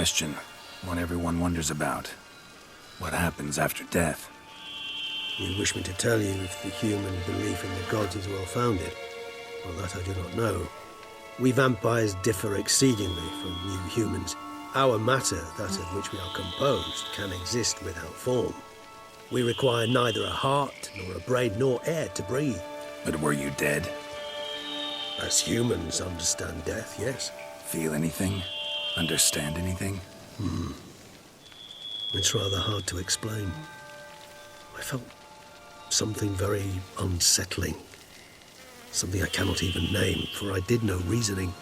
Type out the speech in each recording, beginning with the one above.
question, one everyone wonders about. What happens after death? You wish me to tell you if the human belief in the gods is well founded? Well, that I do not know. We vampires differ exceedingly from you humans. Our matter, that of which we are composed, can exist without form. We require neither a heart, nor a brain, nor air to breathe. But were you dead? As humans understand death, yes. Feel anything? Understand anything? It's rather hard to explain. I felt something very unsettling. Something I cannot even name, for I did no reasoning.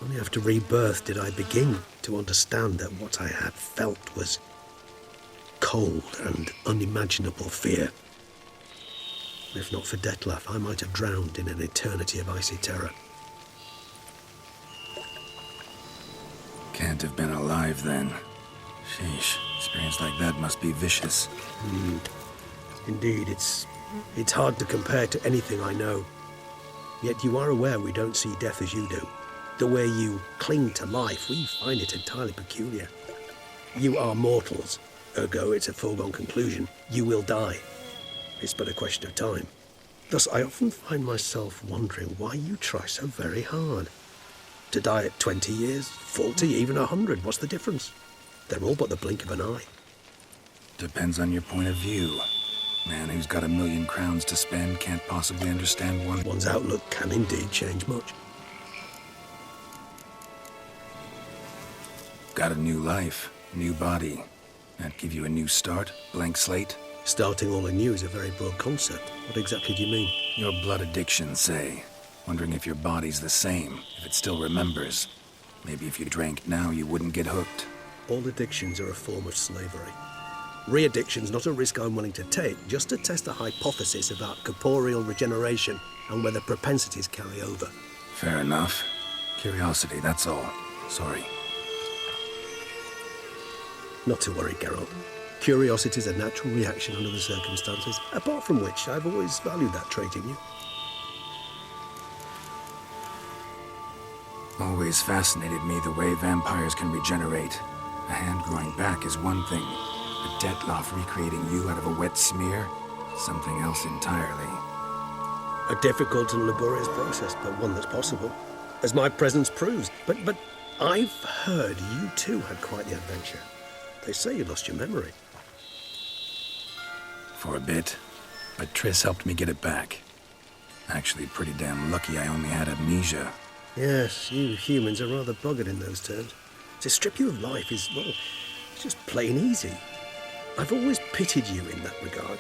Only after rebirth did I begin to understand that what I had felt was cold and unimaginable fear. If not for Detlef, I might have drowned in an eternity of icy terror. Can't have been alive then. Sheesh, experience like that must be vicious. Indeed, it's hard to compare to anything I know. Yet you are aware we don't see death as you do. The way you cling to life, we find it entirely peculiar. You are mortals, ergo it's a foregone conclusion. You will die. It's but a question of time. Thus, I often find myself wondering why you try so very hard. To die at 20 years, 40, even 100, what's the difference? They're all but the blink of an eye. Depends on your point of view. Man who's got 1,000,000 crowns to spend can't possibly understand one. One's outlook can indeed change much. Got a new life, new body. That give you a new start, blank slate? Starting all anew is a very broad concept. What exactly do you mean? Your blood addiction, say. Wondering if your body's the same, if it still remembers. Maybe if you drank now, you wouldn't get hooked. All addictions are a form of slavery. Re-addiction's not a risk I'm willing to take, just to test a hypothesis about corporeal regeneration and whether propensities carry over. Fair enough. Curiosity, that's all. Sorry. Not to worry, Geralt. Curiosity is a natural reaction under the circumstances, apart from which I've always valued that trait in you. Always fascinated me the way vampires can regenerate. A hand growing back is one thing, but Detlef recreating you out of a wet smear? Something else entirely. A difficult and laborious process, but one that's possible, as my presence proves. But I've heard you too had quite the adventure. They say you lost your memory. For a bit, but Triss helped me get it back. Actually, pretty damn lucky I only had amnesia. Yes, you humans are rather buggered in those terms. To strip you of life is, well, it's just plain easy. I've always pitied you in that regard.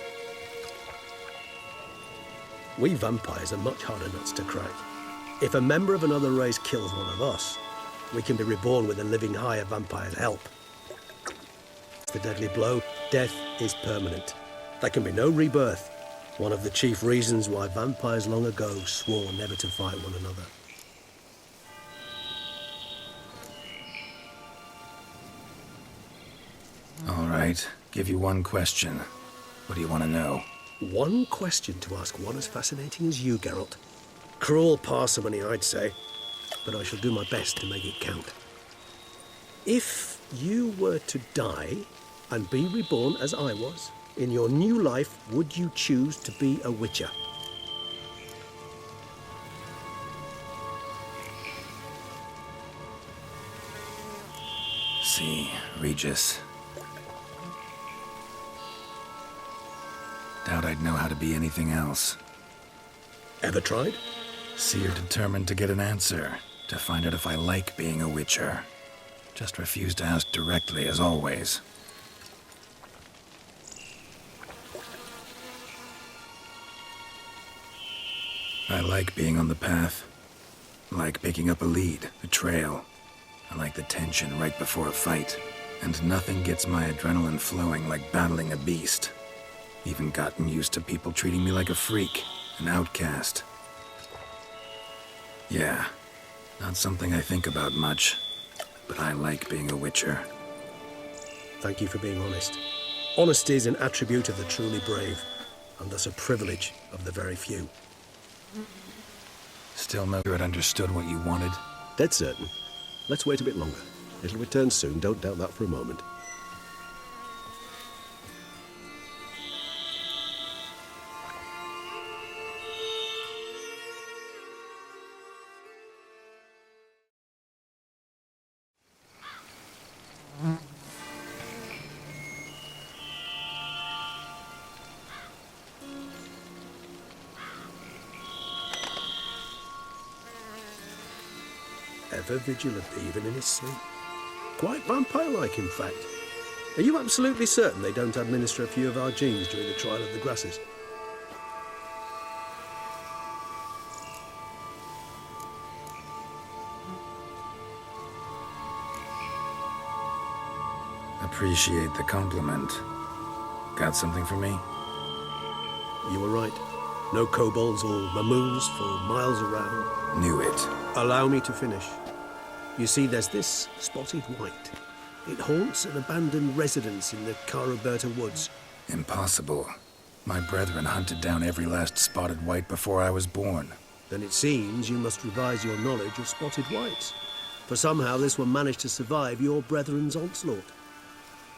We vampires are much harder nuts to crack. If a member of another race kills one of us, we can be reborn with a living higher vampire's help. It's the deadly blow. Death is permanent. There can be no rebirth. One of the chief reasons why vampires long ago swore never to fight one another. All right, give you one question. What do you want to know? One question to ask one as fascinating as you, Geralt. Cruel parsimony, I'd say, but I shall do my best to make it count. If you were to die and be reborn as I was, in your new life, would you choose to be a witcher? See, Regis. Doubt I'd know how to be anything else. Ever tried? See, you're determined to get an answer, to find out if I like being a witcher. Just refuse to ask directly, as always. I like being on the path. I like picking up a lead, a trail. I like the tension right before a fight. And nothing gets my adrenaline flowing like battling a beast. Even gotten used to people treating me like a freak, an outcast. Yeah, not something I think about much, but I like being a witcher. Thank you for being honest. Honesty is an attribute of the truly brave, and thus a privilege of the very few. Still no good understood what you wanted? Dead certain. Let's wait a bit longer. It'll return soon, don't doubt that for a moment. Ever vigilant, even in his sleep. Quite vampire-like, in fact. Are you absolutely certain they don't administer a few of our genes during the trial of the grasses? Appreciate the compliment. Got something for me? You were right. No kobolds or mamoons for miles around. Knew it. Allow me to finish. You see, there's this spotted white. It haunts an abandoned residence in the Caraberta woods. Impossible. My brethren hunted down every last spotted white before I was born. Then it seems you must revise your knowledge of spotted whites. For somehow this one managed to survive your brethren's onslaught.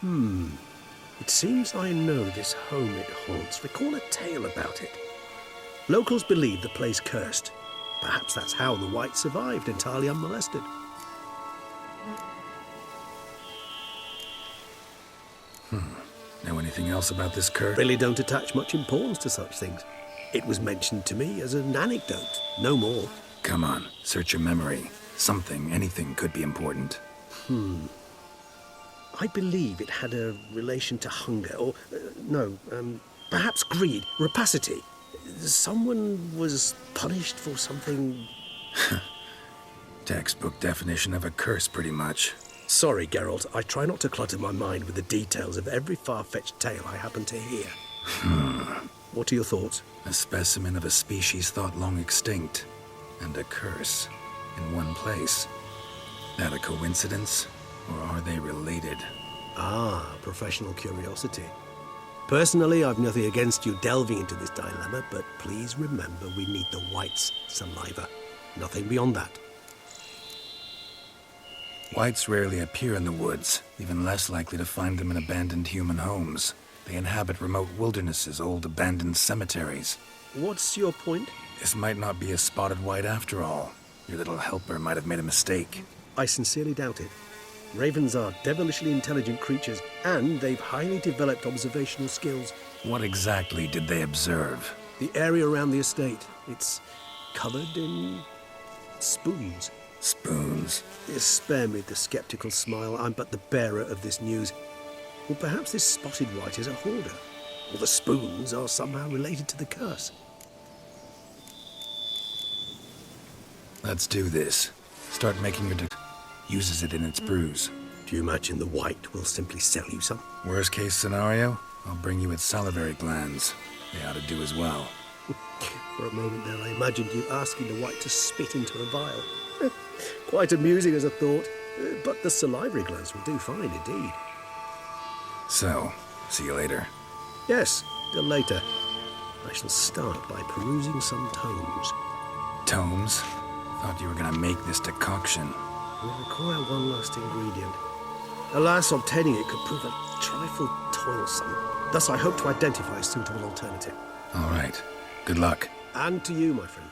It seems I know this home it haunts. Recall a tale about it. Locals believe the place cursed. Perhaps that's how the white survived entirely unmolested. Know anything else about this curse? Really don't attach much importance to such things. It was mentioned to me as an anecdote, no more. Come on, search your memory. Something, anything could be important. I believe it had a relation to hunger, or, perhaps greed, rapacity. Someone was punished for something... Textbook definition of a curse, pretty much. Sorry, Geralt, I try not to clutter my mind with the details of every far-fetched tale I happen to hear. What are your thoughts? A specimen of a species thought long extinct, and a curse in one place. That a coincidence, or are they related? Ah, professional curiosity. Personally, I've nothing against you delving into this dilemma, but please remember we need the white's saliva. Nothing beyond that. Whites rarely appear in the woods, even less likely to find them in abandoned human homes. They inhabit remote wildernesses, old abandoned cemeteries. What's your point? This might not be a spotted white after all. Your little helper might have made a mistake. I sincerely doubt it. Ravens are devilishly intelligent creatures, and they've highly developed observational skills. What exactly did they observe? The area around the estate, it's covered in spoons. Spoons? Spare me the skeptical smile. I'm but the bearer of this news. Or perhaps this spotted white is a hoarder. Or the spoons are somehow related to the curse. Let's do this. Start making your uses it in its brews. Do you imagine the white will simply sell you some? Worst case scenario, I'll bring you its salivary glands. They ought to do as well. For a moment there, I imagined you asking the white to spit into a vial. Quite amusing as a thought, but the salivary glands will do fine indeed. So, see you later. Yes, till later. I shall start by perusing some tomes. Tomes? Thought you were gonna make this decoction. We require one last ingredient. Alas, obtaining it could prove a trifle toilsome. Thus, I hope to identify a suitable alternative. All right. Good luck. And to you, my friend.